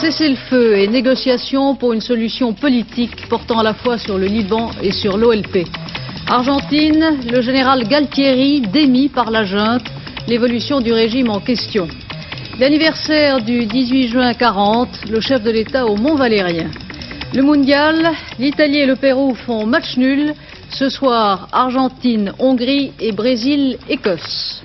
Cessez-le-feu et négociations pour une solution politique portant à la fois sur le Liban et sur l'OLP. Argentine, le général Galtieri démis par la junte, l'évolution du régime en question. L'anniversaire du 18 juin 40, le chef de l'État au Mont-Valérien. Le mondial, l'Italie et le Pérou font match nul. Ce soir, Argentine, Hongrie et Brésil, Écosse.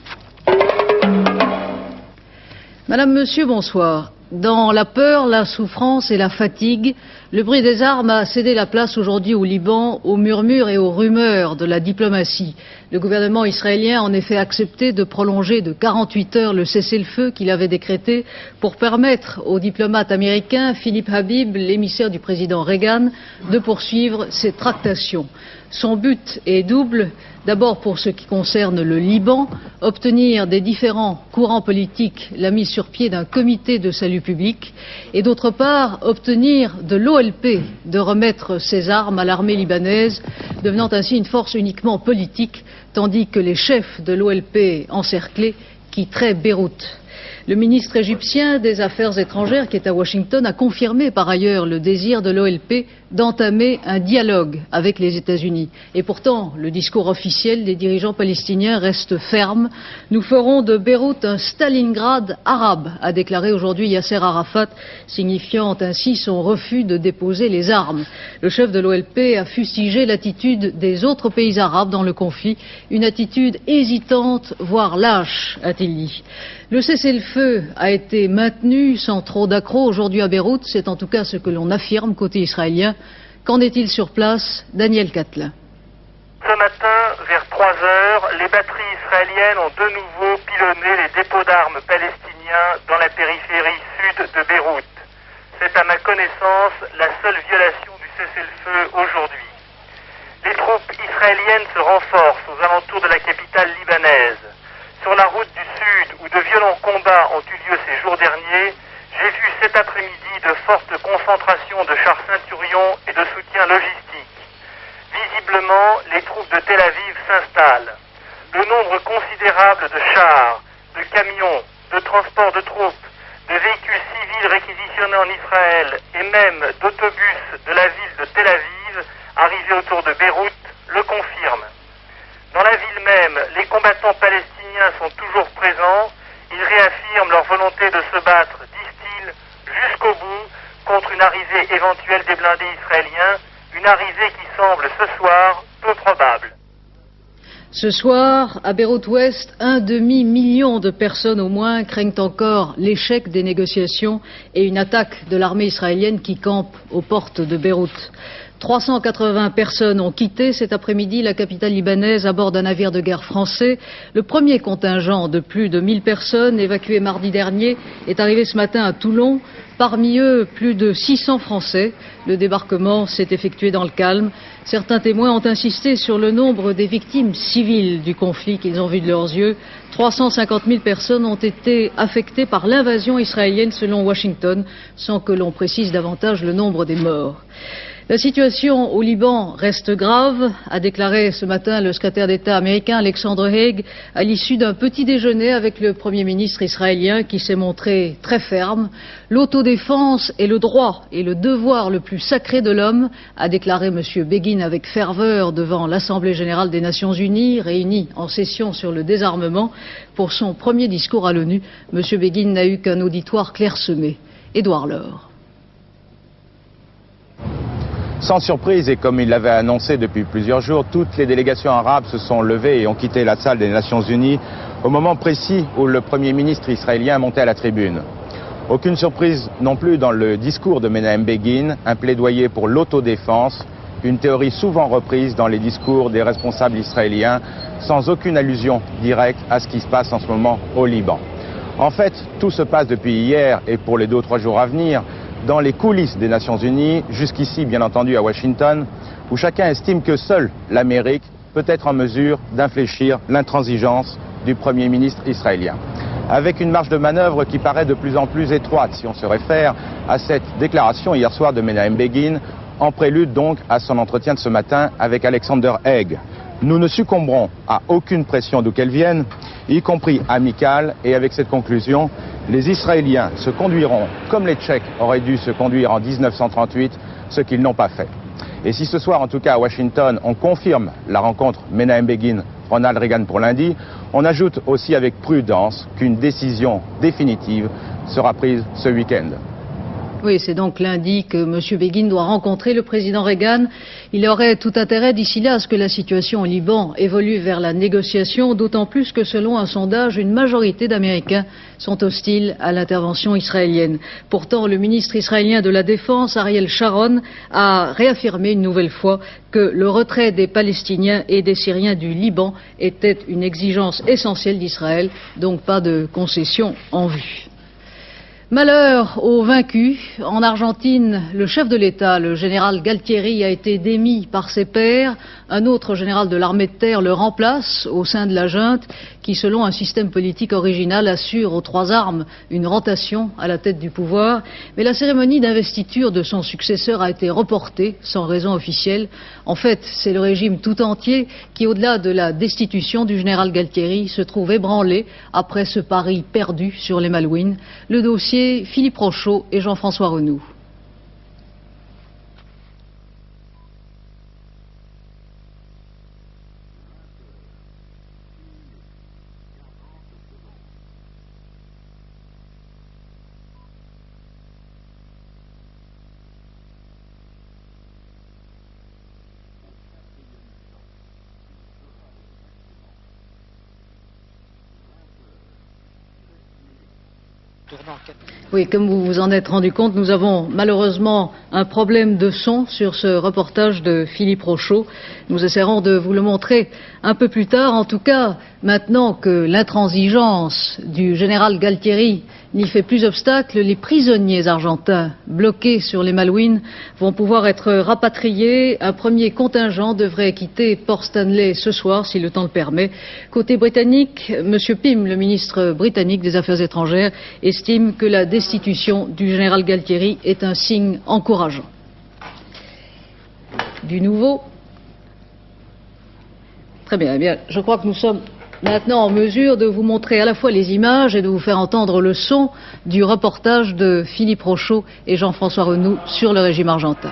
Madame, Monsieur, bonsoir. Dans la peur, la souffrance et la fatigue, le bruit des armes a cédé la place aujourd'hui au Liban, aux murmures et aux rumeurs de la diplomatie. Le gouvernement israélien a en effet accepté de prolonger de 48 heures le cessez-le-feu qu'il avait décrété pour permettre au diplomate américain Philippe Habib, l'émissaire du président Reagan, de poursuivre ses tractations. Son but est double. D'abord, pour ce qui concerne le Liban, obtenir des différents courants politiques la mise sur pied d'un comité de salut public et d'autre part, obtenir de l'OLP de remettre ses armes à l'armée libanaise, devenant ainsi une force uniquement politique, tandis que les chefs de l'OLP encerclés quitteraient Beyrouth. Le ministre égyptien des Affaires étrangères, qui est à Washington, a confirmé par ailleurs le désir de l'OLP d'entamer un dialogue avec les États-Unis. Et pourtant, le discours officiel des dirigeants palestiniens reste ferme. Nous ferons de Beyrouth un Stalingrad arabe, a déclaré aujourd'hui Yasser Arafat, signifiant ainsi son refus de déposer les armes. Le chef de l'OLP a fustigé l'attitude des autres pays arabes dans le conflit, une attitude hésitante, voire lâche, a-t-il dit. Le cessez-le-feu a été maintenu sans trop d'accrocs aujourd'hui à Beyrouth, c'est en tout cas ce que l'on affirme côté israélien. Qu'en est-il sur place? Daniel Catlin. Ce matin, vers 3 heures, les batteries israéliennes ont de nouveau pilonné les dépôts d'armes palestiniens dans la périphérie sud de Beyrouth. C'est à ma connaissance la seule violation du cessez-le-feu aujourd'hui. Les troupes israéliennes se renforcent aux alentours de la capitale libanaise. Sur la route du sud, où de violents combats ont eu lieu ces jours derniers, j'ai vu cet après-midi de fortes concentrations de chars Centurion et de soutien logistique. Visiblement, les troupes de Tel Aviv s'installent. Le nombre considérable de chars, de camions, de transports de troupes, de véhicules civils réquisitionnés en Israël et même d'autobus de la ville de Tel Aviv arrivés autour de Beyrouth le confirment. Dans la ville même, les combattants palestiniens sont toujours présents. Ils réaffirment leur volonté de se battre, disent-ils, jusqu'au bout contre une arrivée éventuelle des blindés israéliens, une arrivée qui semble ce soir peu probable. Ce soir, à Beyrouth-Ouest, 1,5 million de personnes au moins craignent encore l'échec des négociations et une attaque de l'armée israélienne qui campe aux portes de Beyrouth. 380 personnes ont quitté cet après-midi la capitale libanaise à bord d'un navire de guerre français. Le premier contingent de plus de 1000 personnes évacué mardi dernier est arrivé ce matin à Toulon. Parmi eux, plus de 600 Français. Le débarquement s'est effectué dans le calme. Certains témoins ont insisté sur le nombre des victimes civiles du conflit qu'ils ont vu de leurs yeux. 350 000 personnes ont été affectées par l'invasion israélienne selon Washington, sans que l'on précise davantage le nombre des morts. La situation au Liban reste grave, a déclaré ce matin le secrétaire d'État américain Alexander Haig à l'issue d'un petit déjeuner avec le Premier ministre israélien qui s'est montré très ferme. L'autodéfense est le droit et le devoir le plus sacré de l'homme, a déclaré M. Begin avec ferveur devant l'Assemblée générale des Nations unies, réunie en session sur le désarmement. Pour son premier discours à l'ONU, M. Begin n'a eu qu'un auditoire clairsemé. Édouard Laure. Sans surprise, et comme il l'avait annoncé depuis plusieurs jours, toutes les délégations arabes se sont levées et ont quitté la salle des Nations Unies au moment précis où le Premier ministre israélien montait à la tribune. Aucune surprise non plus dans le discours de Menahem Begin, un plaidoyer pour l'autodéfense, une théorie souvent reprise dans les discours des responsables israéliens, sans aucune allusion directe à ce qui se passe en ce moment au Liban. En fait, tout se passe depuis hier et pour les 2 ou 3 jours à venir, dans les coulisses des Nations Unies, jusqu'ici bien entendu à Washington, où chacun estime que seule l'Amérique peut être en mesure d'infléchir l'intransigeance du Premier ministre israélien. Avec une marge de manœuvre qui paraît de plus en plus étroite, si on se réfère à cette déclaration hier soir de Menahem Begin, en prélude donc à son entretien de ce matin avec Alexander Haig. Nous ne succomberons à aucune pression d'où qu'elle vienne, y compris amicale, et avec cette conclusion, Les Israéliens se conduiront comme les Tchèques auraient dû se conduire en 1938, ce qu'ils n'ont pas fait. Et si ce soir, en tout cas à Washington, on confirme la rencontre Menahem Begin-Ronald Reagan pour lundi, on ajoute aussi avec prudence qu'une décision définitive sera prise ce week-end. Oui, c'est donc lundi que M. Begin doit rencontrer le président Reagan. Il aurait tout intérêt d'ici là à ce que la situation au Liban évolue vers la négociation, d'autant plus que selon un sondage, une majorité d'Américains sont hostiles à l'intervention israélienne. Pourtant, le ministre israélien de la Défense, Ariel Sharon, a réaffirmé une nouvelle fois que le retrait des Palestiniens et des Syriens du Liban était une exigence essentielle d'Israël, donc pas de concession en vue. Malheur aux vaincus. En Argentine, le chef de l'État, le général Galtieri, a été démis par ses pairs. Un autre général de l'armée de terre le remplace au sein de la junte qui, selon un système politique original, assure aux trois armes une rotation à la tête du pouvoir. Mais la cérémonie d'investiture de son successeur a été reportée sans raison officielle. En fait, c'est le régime tout entier qui, au-delà de la destitution du général Galtieri, se trouve ébranlé après ce pari perdu sur les Malouines. Le dossier, Philippe Rochaud et Jean-François Renou. Oui, comme vous vous en êtes rendu compte, nous avons malheureusement un problème de son sur ce reportage de Philippe Rochaud. Nous essaierons de vous le montrer un peu plus tard. En tout cas, maintenant que l'intransigeance du général Galtieri n'y fait plus obstacle, les prisonniers argentins bloqués sur les Malouines vont pouvoir être rapatriés. Un premier contingent devrait quitter Port Stanley ce soir, si le temps le permet. Côté britannique, M. Pym, le ministre britannique des Affaires étrangères, estime que la destitution du général Galtieri est un signe encourageant. Du nouveau. Très bien, eh bien, je crois que nous sommes maintenant en mesure de vous montrer à la fois les images et de vous faire entendre le son du reportage de Philippe Rochaud et Jean-François Renou sur le régime argentin.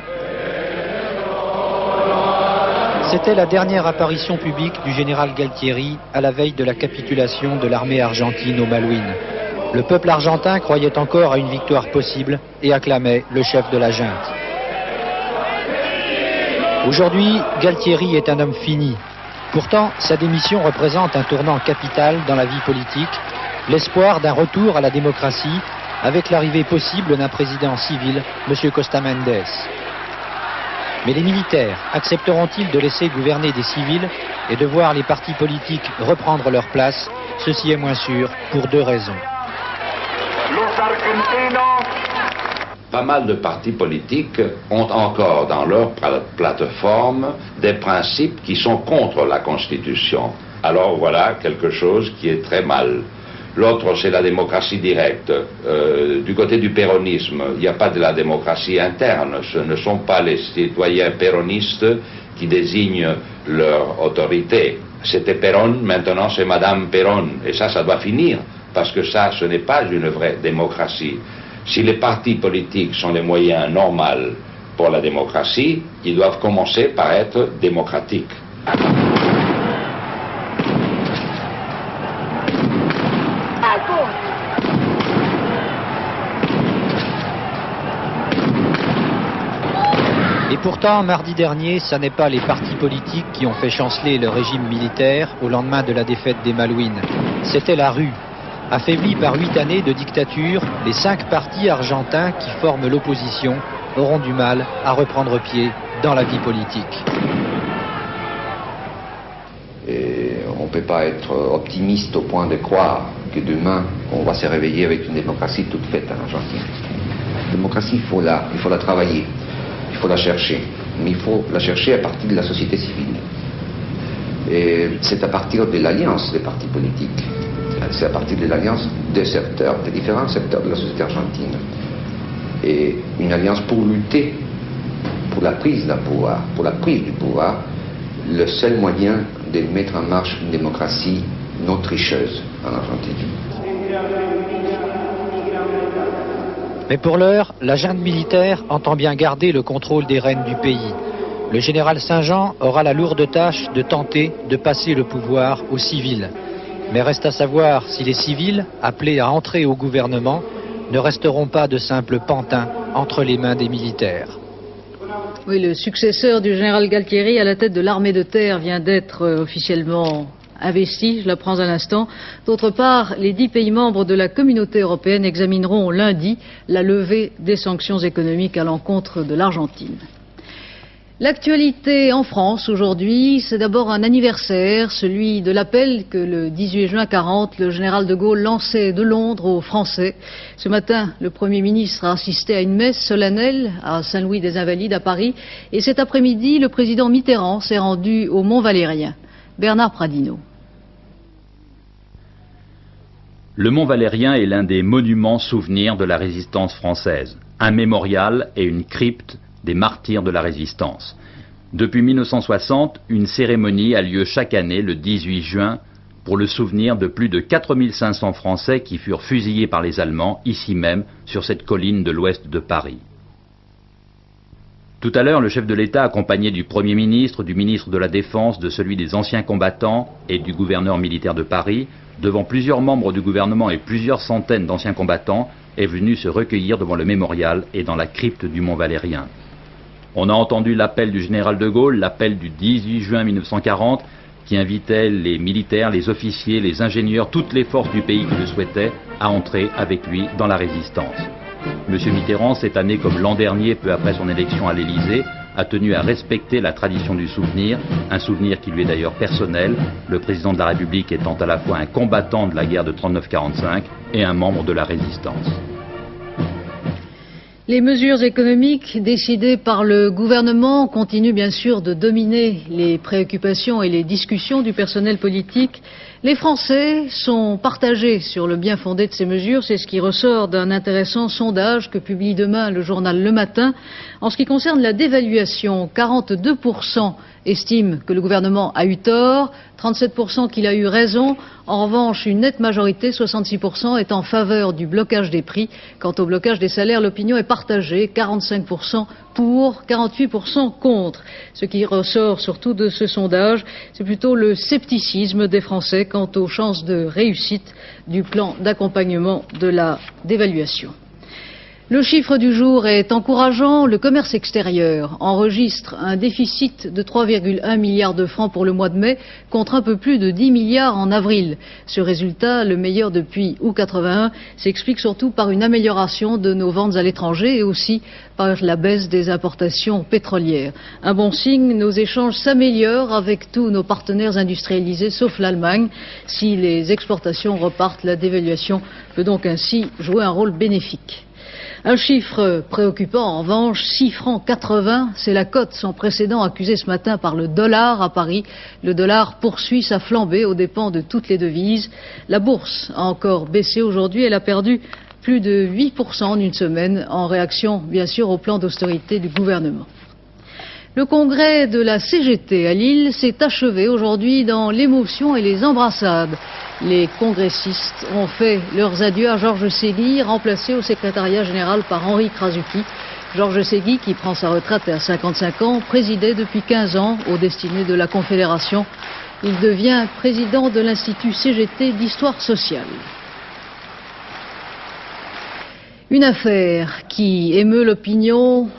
C'était la dernière apparition publique du général Galtieri à la veille de la capitulation de l'armée argentine aux Malouines. Le peuple argentin croyait encore à une victoire possible et acclamait le chef de la junte. Aujourd'hui, Galtieri est un homme fini. Pourtant, sa démission représente un tournant capital dans la vie politique, l'espoir d'un retour à la démocratie avec l'arrivée possible d'un président civil, M. Costa Mendes. Mais les militaires accepteront-ils de laisser gouverner des civils et de voir les partis politiques reprendre leur place? Ceci est moins sûr pour deux raisons. Pas mal de partis politiques ont encore dans leur plateforme des principes qui sont contre la Constitution. Alors voilà quelque chose qui est très mal. L'autre, c'est la démocratie directe. Du côté du péronisme, il n'y a pas de la démocratie interne. Ce ne sont pas les citoyens péronistes qui désignent leur autorité. C'était Perón, maintenant c'est Madame Perón. Et ça doit finir, parce que ça, ce n'est pas une vraie démocratie. Si les partis politiques sont les moyens normaux pour la démocratie, ils doivent commencer par être démocratiques. Et pourtant, mardi dernier, ce n'est pas les partis politiques qui ont fait chanceler le régime militaire au lendemain de la défaite des Malouines. C'était la rue. Affaiblis par 8 années de dictature, les 5 partis argentins qui forment l'opposition auront du mal à reprendre pied dans la vie politique. Et on ne peut pas être optimiste au point de croire que demain, on va se réveiller avec une démocratie toute faite en Argentine. La démocratie, il faut la travailler, il faut la chercher, mais il faut la chercher à partir de la société civile. Et c'est à partir de l'alliance des partis politiques. C'est à partir de l'alliance des différents secteurs de la société argentine. Et une alliance pour lutter pour la prise du pouvoir, le seul moyen de mettre en marche une démocratie non tricheuse en Argentine. Mais pour l'heure, la junte militaire entend bien garder le contrôle des rênes du pays. Le général Saint-Jean aura la lourde tâche de tenter de passer le pouvoir aux civils. Mais reste à savoir si les civils, appelés à entrer au gouvernement, ne resteront pas de simples pantins entre les mains des militaires. Oui, le successeur du général Galtieri à la tête de l'armée de terre vient d'être officiellement investi, je l'apprends à l'instant. D'autre part, les 10 pays membres de la communauté européenne examineront lundi la levée des sanctions économiques à l'encontre de l'Argentine. L'actualité en France aujourd'hui, c'est d'abord un anniversaire, celui de l'appel que le 18 juin 40, le général de Gaulle lançait de Londres aux Français. Ce matin, le Premier ministre a assisté à une messe solennelle à Saint-Louis-des-Invalides à Paris. Et cet après-midi, le président Mitterrand s'est rendu au Mont-Valérien. Bernard Pradino. Le Mont-Valérien est l'un des monuments souvenirs de la résistance française. Un mémorial et une crypte des martyrs de la résistance. Depuis 1960, une cérémonie a lieu chaque année le 18 juin pour le souvenir de plus de 4500 Français qui furent fusillés par les Allemands, ici même, sur cette colline de l'ouest de Paris. Tout à l'heure, le chef de l'État, accompagné du Premier ministre, du ministre de la Défense, de celui des anciens combattants et du gouverneur militaire de Paris, devant plusieurs membres du gouvernement et plusieurs centaines d'anciens combattants, est venu se recueillir devant le mémorial et dans la crypte du Mont-Valérien. On a entendu l'appel du général de Gaulle, l'appel du 18 juin 1940, qui invitait les militaires, les officiers, les ingénieurs, toutes les forces du pays qui le souhaitaient, à entrer avec lui dans la résistance. Monsieur Mitterrand, cette année comme l'an dernier, peu après son élection à l'Élysée, a tenu à respecter la tradition du souvenir, un souvenir qui lui est d'ailleurs personnel, le président de la République étant à la fois un combattant de la guerre de 39-45 et un membre de la résistance. Les mesures économiques décidées par le gouvernement continuent bien sûr de dominer les préoccupations et les discussions du personnel politique. Les Français sont partagés sur le bien fondé de ces mesures, c'est ce qui ressort d'un intéressant sondage que publie demain le journal Le Matin. En ce qui concerne la dévaluation, 42% estiment que le gouvernement a eu tort, 37% qu'il a eu raison. En revanche, une nette majorité, 66%, est en faveur du blocage des prix. Quant au blocage des salaires, l'opinion est partagée, 45% pour, 48% contre. Ce qui ressort surtout de ce sondage, c'est plutôt le scepticisme des Français quant aux chances de réussite du plan d'accompagnement de la dévaluation. Le chiffre du jour est encourageant. Le commerce extérieur enregistre un déficit de 3,1 milliards de francs pour le mois de mai, contre un peu plus de 10 milliards en avril. Ce résultat, le meilleur depuis août 81, s'explique surtout par une amélioration de nos ventes à l'étranger et aussi par la baisse des importations pétrolières. Un bon signe, nos échanges s'améliorent avec tous nos partenaires industrialisés, sauf l'Allemagne. Si les exportations repartent, la dévaluation peut donc ainsi jouer un rôle bénéfique. Un chiffre préoccupant en revanche, 6,80 francs, c'est la cote sans précédent accusée ce matin par le dollar à Paris. Le dollar poursuit sa flambée aux dépens de toutes les devises. La bourse a encore baissé aujourd'hui, elle a perdu plus de 8% en une semaine, en réaction bien sûr au plan d'austérité du gouvernement. Le congrès de la CGT à Lille s'est achevé aujourd'hui dans l'émotion et les embrassades. Les congressistes ont fait leurs adieux à Georges Ségui, remplacé au secrétariat général par Henri Krasuki. Georges Ségui, qui prend sa retraite à 55 ans, présidait depuis 15 ans aux destinées de la Confédération. Il devient président de l'Institut CGT d'histoire sociale. Une affaire qui émeut l'opinion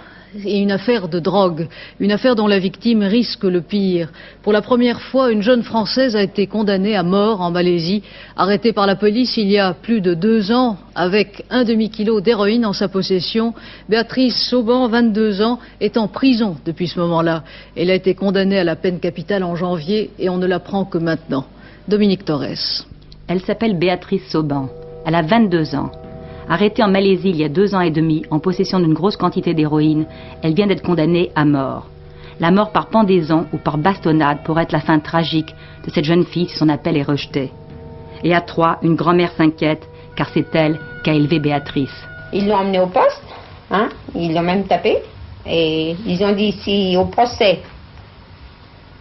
et une affaire de drogue, une affaire dont la victime risque le pire. Pour la première fois, une jeune Française a été condamnée à mort en Malaisie, arrêtée par la police il y a plus de 2 ans avec un demi-kilo d'héroïne en sa possession. Béatrice Sauban, 22 ans, est en prison depuis ce moment-là. Elle a été condamnée à la peine capitale en janvier et on ne l'apprend que maintenant. Dominique Torres. Elle s'appelle Béatrice Sauban. Elle a 22 ans. Arrêtée en Malaisie il y a 2 ans et demi en possession d'une grosse quantité d'héroïne, elle vient d'être condamnée à mort. La mort par pendaison ou par bastonnade pourrait être la fin tragique de cette jeune fille si son appel est rejeté. Et à Troyes, une grand-mère s'inquiète car c'est elle qui a élevé Béatrice. Ils l'ont emmenée au poste, ils l'ont même tapé et ils ont dit si au procès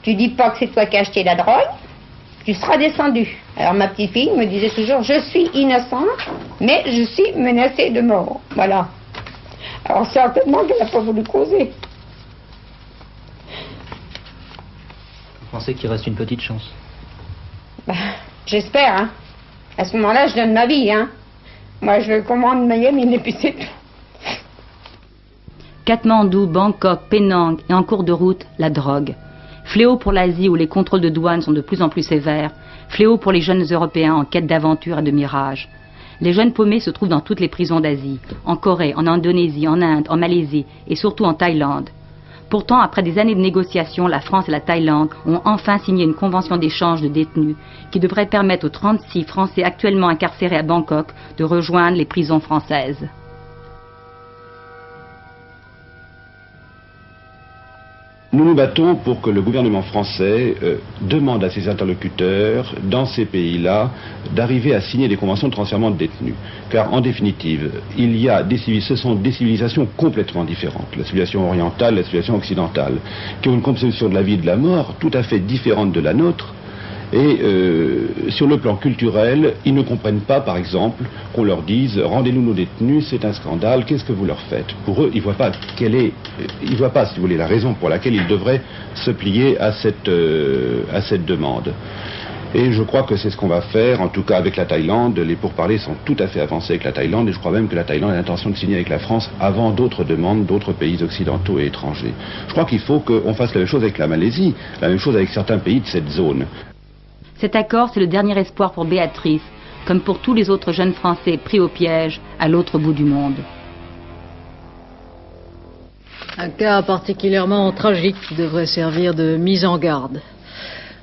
tu dis pas que c'est toi qui as acheté la drogue, tu seras descendu. Alors ma petite fille me disait toujours, je suis innocente, mais je suis menacée de mort. Voilà. Alors certainement qu'elle n'a pas voulu causer. Vous pensez qu'il reste une petite chance? Bah, j'espère, hein. À ce moment-là, je donne ma vie, hein. Moi, je commande Miami, et puis c'est tout. Katmandou, Bangkok, Penang et en cours de route, la drogue. Fléau pour l'Asie où les contrôles de douane sont de plus en plus sévères. Fléau pour les jeunes Européens en quête d'aventure et de mirage. Les jeunes paumés se trouvent dans toutes les prisons d'Asie, en Corée, en Indonésie, en Inde, en Malaisie et surtout en Thaïlande. Pourtant, après des années de négociations, la France et la Thaïlande ont enfin signé une convention d'échange de détenus qui devrait permettre aux 36 Français actuellement incarcérés à Bangkok de rejoindre les prisons françaises. Nous nous battons pour que le gouvernement français demande à ses interlocuteurs dans ces pays-là d'arriver à signer des conventions de transfèrement de détenus. Car en définitive, ce sont des civilisations complètement différentes. La civilisation orientale, la civilisation occidentale, qui ont une conception de la vie et de la mort tout à fait différente de la nôtre. Et sur le plan culturel, ils ne comprennent pas, par exemple, qu'on leur dise « rendez-nous nos détenus, c'est un scandale, qu'est-ce que vous leur faites ?» Pour eux, ils ne voient pas si vous voulez, la raison pour laquelle ils devraient se plier à cette demande. Et je crois que c'est ce qu'on va faire, en tout cas avec la Thaïlande. Les pourparlers sont tout à fait avancés avec la Thaïlande, et je crois même que la Thaïlande a l'intention de signer avec la France avant d'autres demandes d'autres pays occidentaux et étrangers. Je crois qu'il faut qu'on fasse la même chose avec la Malaisie, la même chose avec certains pays de cette zone. Cet accord, c'est le dernier espoir pour Béatrice, comme pour tous les autres jeunes Français pris au piège à l'autre bout du monde. Un cas particulièrement tragique qui devrait servir de mise en garde.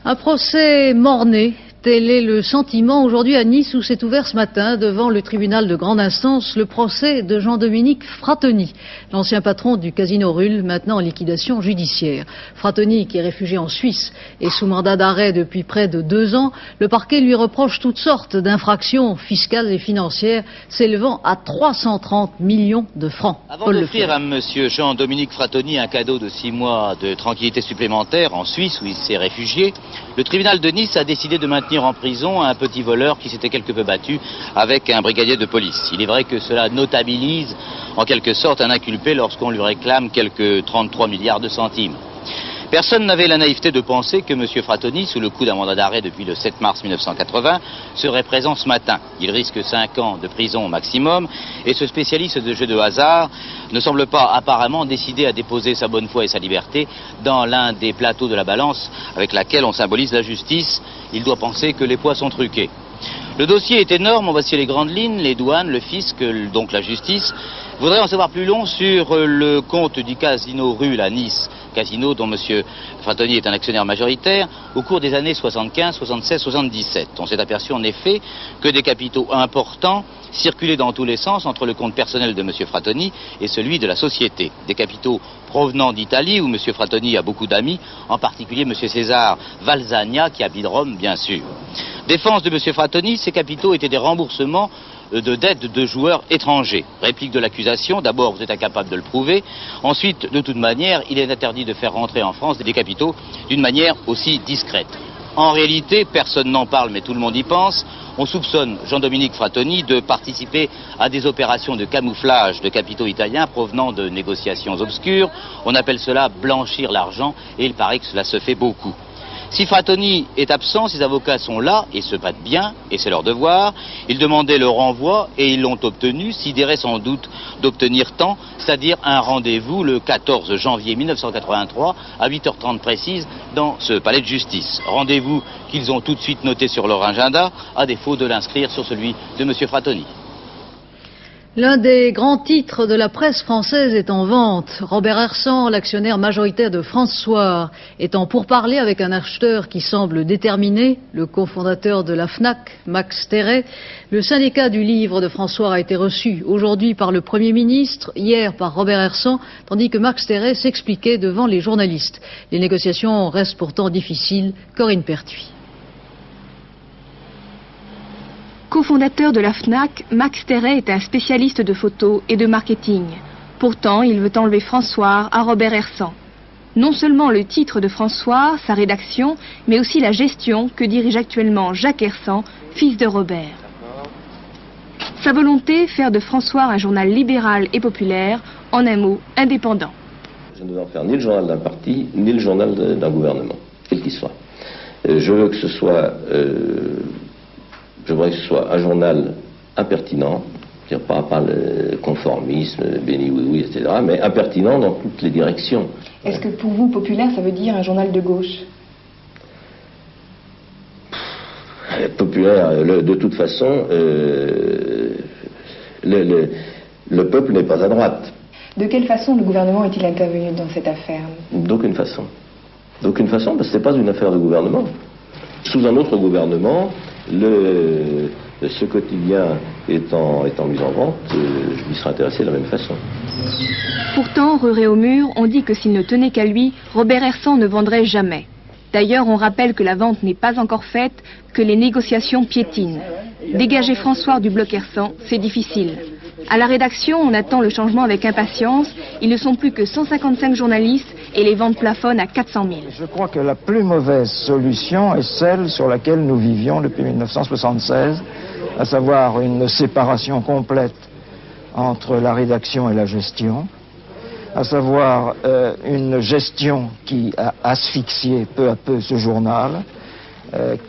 Un procès mort-né, tel est le sentiment aujourd'hui à Nice où s'est ouvert ce matin devant le tribunal de grande instance le procès de Jean-Dominique Frattoni, l'ancien patron du Casino Ruhl, maintenant en liquidation judiciaire. Frattoni, qui est réfugié en Suisse et sous mandat d'arrêt depuis près de 2 ans, le parquet lui reproche toutes sortes d'infractions fiscales et financières s'élevant à 330 millions de francs. Avant d'offrir à monsieur Jean-Dominique Frattoni un cadeau de 6 mois de tranquillité supplémentaire en Suisse où il s'est réfugié, le tribunal de Nice a décidé de maintenir en prison un petit voleur qui s'était quelque peu battu avec un brigadier de police. Il est vrai que cela notabilise en quelque sorte un inculpé lorsqu'on lui réclame quelques 33 milliards de centimes. Personne n'avait la naïveté de penser que M. Frattoni, sous le coup d'un mandat d'arrêt depuis le 7 mars 1980, serait présent ce matin. Il risque 5 ans de prison au maximum et ce spécialiste de jeux de hasard ne semble pas apparemment décidé à déposer sa bonne foi et sa liberté dans l'un des plateaux de la balance avec laquelle on symbolise la justice. Il doit penser que les poids sont truqués. Le dossier est énorme, voici les grandes lignes, les douanes, le fisc, donc la justice. Je voudrais en savoir plus long sur le compte du Casino Ruhl à Nice, casino dont M. Frattoni est un actionnaire majoritaire, au cours des années 75, 76, 77. On s'est aperçu en effet que des capitaux importants circulaient dans tous les sens entre le compte personnel de M. Frattoni et celui de la société. Des capitaux provenant d'Italie, où M. Frattoni a beaucoup d'amis, en particulier M. César Valzania, qui habite Rome, bien sûr. Défense de M. Frattoni, ces capitaux étaient des remboursements de dettes de joueurs étrangers. Réplique de l'accusation, d'abord vous êtes incapable de le prouver, ensuite de toute manière il est interdit de faire rentrer en France des capitaux d'une manière aussi discrète. En réalité, personne n'en parle mais tout le monde y pense, on soupçonne Jean-Dominique Frattoni de participer à des opérations de camouflage de capitaux italiens provenant de négociations obscures, on appelle cela blanchir l'argent et il paraît que cela se fait beaucoup. Si Frattoni est absent, ses avocats sont là et se battent bien, et c'est leur devoir. Ils demandaient le renvoi et ils l'ont obtenu, sidérés sans doute d'obtenir tant, c'est-à-dire un rendez-vous le 14 janvier 1983 à 8h30 précise dans ce palais de justice. Rendez-vous qu'ils ont tout de suite noté sur leur agenda, à défaut de l'inscrire sur celui de M. Frattoni. L'un des grands titres de la presse française est en vente. Robert Hersant, l'actionnaire majoritaire de France Soir, est en pourparlers avec un acheteur qui semble déterminé, le cofondateur de la FNAC, Max Terret. Le syndicat du livre de France Soir a été reçu aujourd'hui par le Premier ministre, hier par Robert Hersant, tandis que Max Terret s'expliquait devant les journalistes. Les négociations restent pourtant difficiles. Corinne Pertuis. Cofondateur de la FNAC, Max Terret est un spécialiste de photos et de marketing. Pourtant, il veut enlever France Soir à Robert Hersant. Non seulement le titre de France Soir, sa rédaction, mais aussi la gestion que dirige actuellement Jacques Hersant, fils de Robert. Sa volonté, faire de France Soir un journal libéral et populaire, En un mot, indépendant. Je ne veux en faire ni le journal d'un parti, ni le journal d'un gouvernement, quel qu'il soit. Je veux que ce soit, je voudrais que ce soit un journal impertinent, c'est-à-dire pas le conformisme, béni oui oui, etc., mais impertinent dans toutes les directions. Est-ce que pour vous, populaire, ça veut dire un journal de gauche? Populaire, de toute façon, le peuple n'est pas à droite. De quelle façon le gouvernement est-il intervenu dans cette affaire? D'aucune façon. D'aucune façon, parce que ce n'est pas une affaire de gouvernement. Sous un autre gouvernement, ce quotidien étant mis en vente, je m'y serais intéressé de la même façon. Pourtant, rue Réaumur, on dit que s'il ne tenait qu'à lui, Robert Hersant ne vendrait jamais. D'ailleurs, on rappelle que la vente n'est pas encore faite, que les négociations piétinent. Dégager François du bloc Hersant, c'est difficile. À la rédaction, on attend le changement avec impatience. Ils ne sont plus que 155 journalistes et les ventes plafonnent à 400 000. Je crois que la plus mauvaise solution est celle sur laquelle nous vivions depuis 1976, à savoir une séparation complète entre la rédaction et la gestion, à savoir une gestion qui a asphyxié peu à peu ce journal,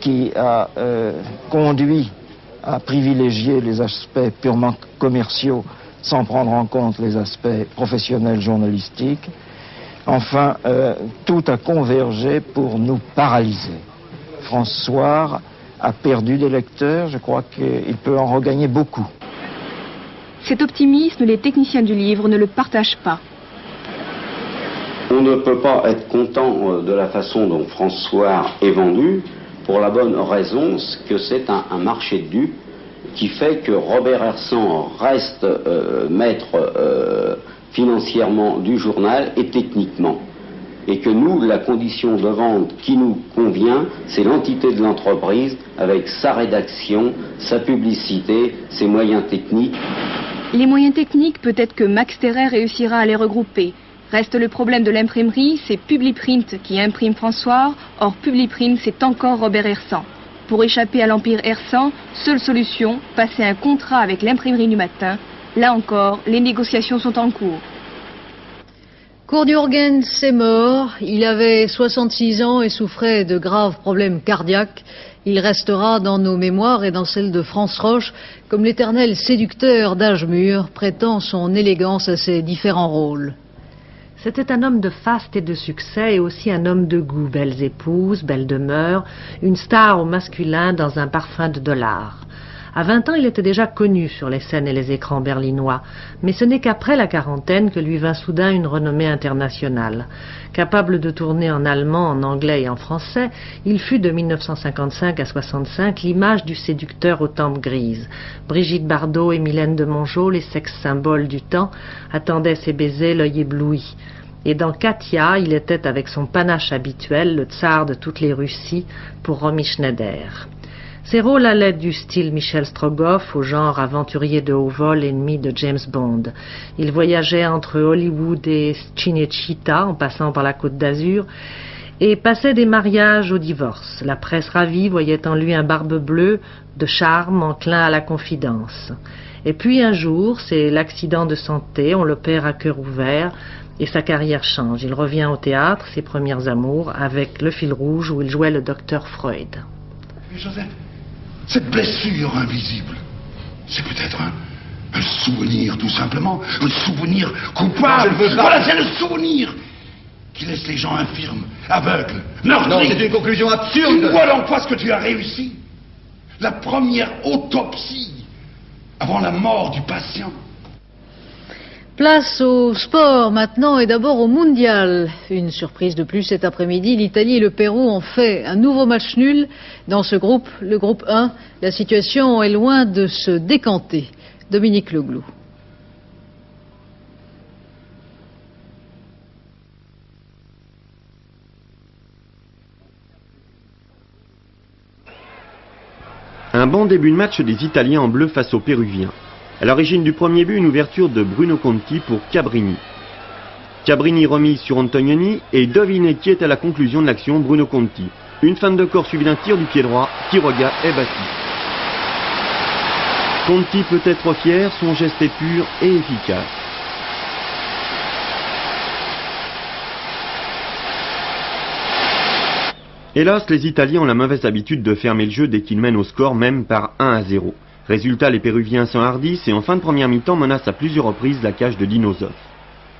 qui a conduit à privilégier les aspects purement commerciaux sans prendre en compte les aspects professionnels journalistiques. Enfin, tout a convergé pour nous paralyser. François a perdu des lecteurs, je crois qu'il peut en regagner beaucoup. Cet optimisme, les techniciens du livre ne le partagent pas. On ne peut pas être content de la façon dont François est vendu, pour la bonne raison que c'est un marché de dupes qui fait que Robert Hersant reste maître financièrement du journal et techniquement. Et que nous, la condition de vente qui nous convient, c'est l'entité de l'entreprise avec sa rédaction, sa publicité, ses moyens techniques. Les moyens techniques, peut-être que Max Terret réussira à les regrouper. Reste le problème de l'imprimerie, c'est Publiprint qui imprime François, or Publiprint c'est encore Robert Hersant. Pour échapper à l'empire Hersant, seule solution, passer un contrat avec l'imprimerie du matin. Là encore, les négociations sont en cours. Kurt Jürgens est mort, il avait 66 ans et souffrait de graves problèmes cardiaques. Il restera dans nos mémoires et dans celles de France Roche comme l'éternel séducteur d'âge mûr, prêtant son élégance à ses différents rôles. C'était un homme de faste et de succès et aussi un homme de goût, belles épouses, belles demeures, une star au masculin dans un parfum de dollars. À 20 ans, il était déjà connu sur les scènes et les écrans berlinois, mais ce n'est qu'après la quarantaine que lui vint soudain une renommée internationale. Capable de tourner en allemand, en anglais et en français, il fut de 1955 à 65 l'image du séducteur aux tempes grises. Brigitte Bardot et Mylène de Mongeau, les sex-symboles du temps, attendaient ses baisers, l'œil ébloui. Et dans Katia, il était avec son panache habituel, le tsar de toutes les Russies, pour Romy Schneider. Ses rôles allaient du style Michel Strogoff au genre aventurier de haut vol, ennemi de James Bond. Il voyageait entre Hollywood et Cinecittà, en passant par la Côte d'Azur, et passait des mariages au divorce. La presse ravie voyait en lui un barbe bleue, de charme, enclin à la confidence. Et puis un jour, c'est l'accident de santé, on l'opère à cœur ouvert, et sa carrière change. Il revient au théâtre, ses premières amours, avec Le Fil Rouge, où il jouait le docteur Freud. Mais Joseph, cette blessure invisible, c'est peut-être un souvenir, tout simplement. Un souvenir coupable. Voilà, c'est le souvenir qui laisse les gens infirmes, aveugles, meurtris. Non, c'est une conclusion absurde. Tu ne vois donc pas ce que tu as réussi. La première autopsie avant la mort du patient. Place au sport maintenant et d'abord au mondial. Une surprise de plus cet après-midi, l'Italie et le Pérou ont fait un nouveau match nul. Dans ce groupe, le groupe 1, la situation est loin de se décanter. Dominique Leglou. Un bon début de match des Italiens en bleu face aux Péruviens. À l'origine du premier but, une ouverture de Bruno Conti pour Cabrini. Cabrini remise sur Antonioni et devinez qui est à la conclusion de l'action, Bruno Conti. Une feinte de corps suivie d'un tir du pied droit, Quiroga est battu. Conti peut être fier, son geste est pur et efficace. Hélas, les Italiens ont la mauvaise habitude de fermer le jeu dès qu'ils mènent au score, même par 1-0. Résultat, les Péruviens s'enhardissent et en fin de première mi-temps menacent à plusieurs reprises la cage de Dino Zoff.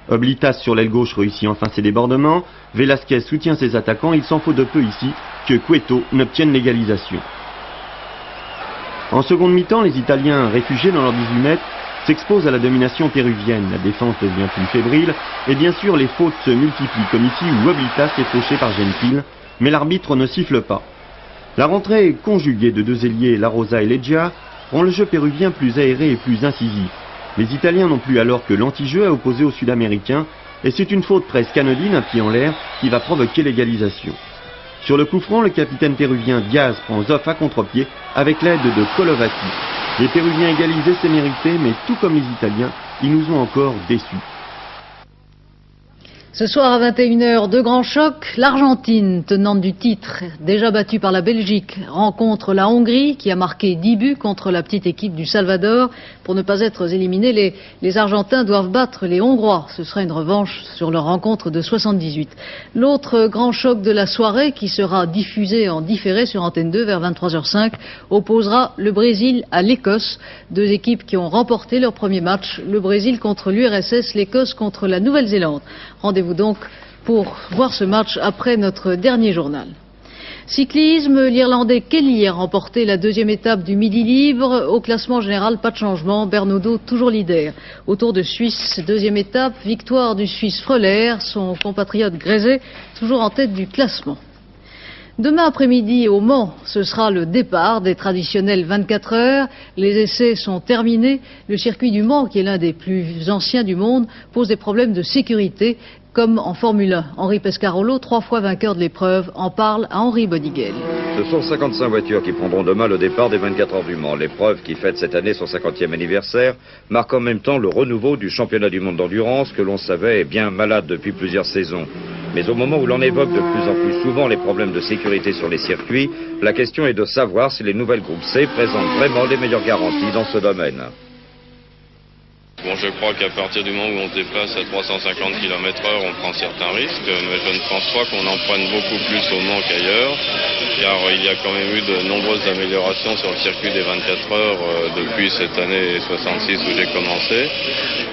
Oblitas sur l'aile gauche réussit enfin ses débordements, Velasquez soutient ses attaquants, il s'en faut de peu ici que Cueto n'obtienne l'égalisation. En seconde mi-temps, les Italiens, réfugiés dans leurs 18 mètres, s'exposent à la domination péruvienne, la défense devient plus fébrile, et bien sûr les fautes se multiplient comme ici où Oblitas est fauché par Gentil, mais l'arbitre ne siffle pas. La rentrée conjuguée de deux ailiers, La Rosa et Legia, rend le jeu péruvien plus aéré et plus incisif. Les Italiens n'ont plus alors que l'anti-jeu à opposer aux Sud-Américains, et c'est une faute presque anodine, un pied en l'air, qui va provoquer l'égalisation. Sur le coup franc, le capitaine péruvien Diaz prend Zoff à contre-pied avec l'aide de Colovati. Les Péruviens égalisés, c'est mérité, mais tout comme les Italiens, ils nous ont encore déçus. Ce soir à 21h, deux grands chocs. L'Argentine, tenante du titre, déjà battue par la Belgique, rencontre la Hongrie qui a marqué 10 buts contre la petite équipe du Salvador. Pour ne pas être éliminés, les Argentins doivent battre les Hongrois. Ce sera une revanche sur leur rencontre de 78. L'autre grand choc de la soirée, qui sera diffusé en différé sur Antenne 2 vers 23h05, opposera le Brésil à l'Écosse. Deux équipes qui ont remporté leur premier match. Le Brésil contre l'URSS, l'Écosse contre la Nouvelle-Zélande. Rendez-vous donc pour voir ce match après notre dernier journal. Cyclisme, l'Irlandais Kelly a remporté la deuxième étape du Midi Libre. Au classement général, pas de changement, Bernaudo toujours leader. Au Tour de Suisse, deuxième étape, victoire du Suisse Freuler, son compatriote Grézé, toujours en tête du classement. Demain après-midi au Mans, ce sera le départ des traditionnels 24 heures. Les essais sont terminés. Le circuit du Mans, qui est l'un des plus anciens du monde, pose des problèmes de sécurité, comme en Formule 1. Henri Pescarolo, 3 fois vainqueur de l'épreuve, en parle à Henri Bodiguel. Ce sont 55 voitures qui prendront demain le départ des 24 heures du Mans. L'épreuve qui fête cette année son 50e anniversaire marque en même temps le renouveau du championnat du monde d'endurance que l'on savait est bien malade depuis plusieurs saisons. Mais au moment où l'on évoque de plus en plus souvent les problèmes de sécurité sur les circuits, la question est de savoir si les nouvelles groupes C présentent vraiment les meilleures garanties dans ce domaine. Bon, je crois qu'à partir du moment où on se déplace à 350 km/h, on prend certains risques, mais je ne pense pas qu'on en prenne beaucoup plus au Mans qu'ailleurs, car il y a quand même eu de nombreuses améliorations sur le circuit des 24 heures depuis cette année 66 où j'ai commencé.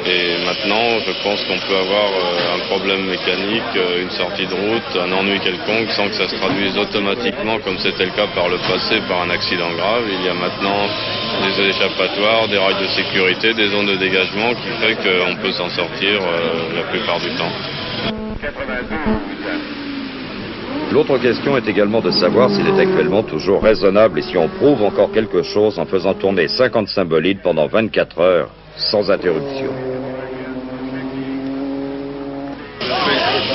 Et maintenant, je pense qu'on peut avoir un problème mécanique, une sortie de route, un ennui quelconque, sans que ça se traduise automatiquement, comme c'était le cas par le passé, par un accident grave. Il y a maintenant des échappatoires, des rails de sécurité, des zones de dégagement qui fait qu'on peut s'en sortir la plupart du temps. L'autre question est également de savoir s'il est actuellement toujours raisonnable et si on prouve encore quelque chose en faisant tourner 55 bolides pendant 24 heures sans interruption.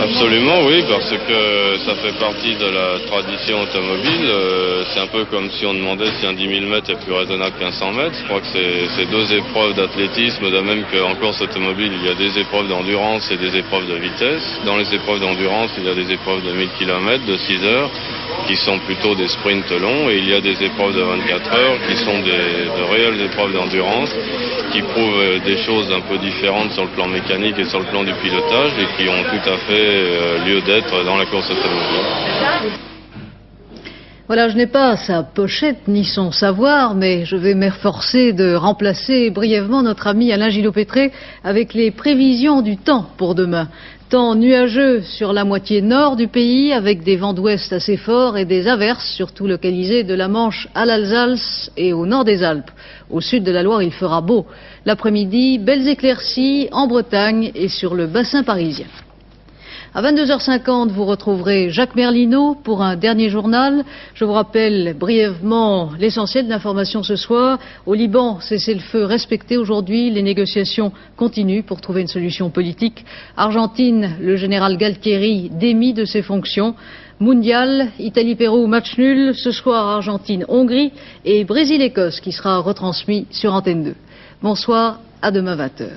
Absolument, oui, parce que ça fait partie de la tradition automobile. C'est un peu comme si on demandait si un 10 000 mètres est plus raisonnable qu'un 100 mètres. Je crois que c'est deux épreuves d'athlétisme, de même qu'en course automobile, il y a des épreuves d'endurance et des épreuves de vitesse. Dans les épreuves d'endurance, il y a des épreuves de 1000 km, de 6 heures, qui sont plutôt des sprints longs, et il y a des épreuves de 24 heures qui sont de réelles épreuves d'endurance, qui prouvent des choses un peu différentes sur le plan mécanique et sur le plan du pilotage, et qui ont tout à fait lieu d'être dans la course automobile. Voilà, je n'ai pas sa pochette ni son savoir, mais je vais m'efforcer de remplacer brièvement notre ami Alain Gillot-Pétré avec les prévisions du temps pour demain. Temps nuageux sur la moitié nord du pays, avec des vents d'ouest assez forts et des averses, surtout localisées de la Manche à l'Alsace et au nord des Alpes. Au sud de la Loire, il fera beau. L'après-midi, belles éclaircies en Bretagne et sur le bassin parisien. À 22h50, vous retrouverez Jacques Merlino pour un dernier journal. Je vous rappelle brièvement l'essentiel de l'information ce soir. Au Liban, cessez-le-feu respecté aujourd'hui. Les négociations continuent pour trouver une solution politique. Argentine, le général Galtieri démis de ses fonctions. Mondial, Italie-Pérou, match nul. Ce soir, Argentine-Hongrie et Brésil-Écosse qui sera retransmis sur Antenne 2. Bonsoir, à demain 20h.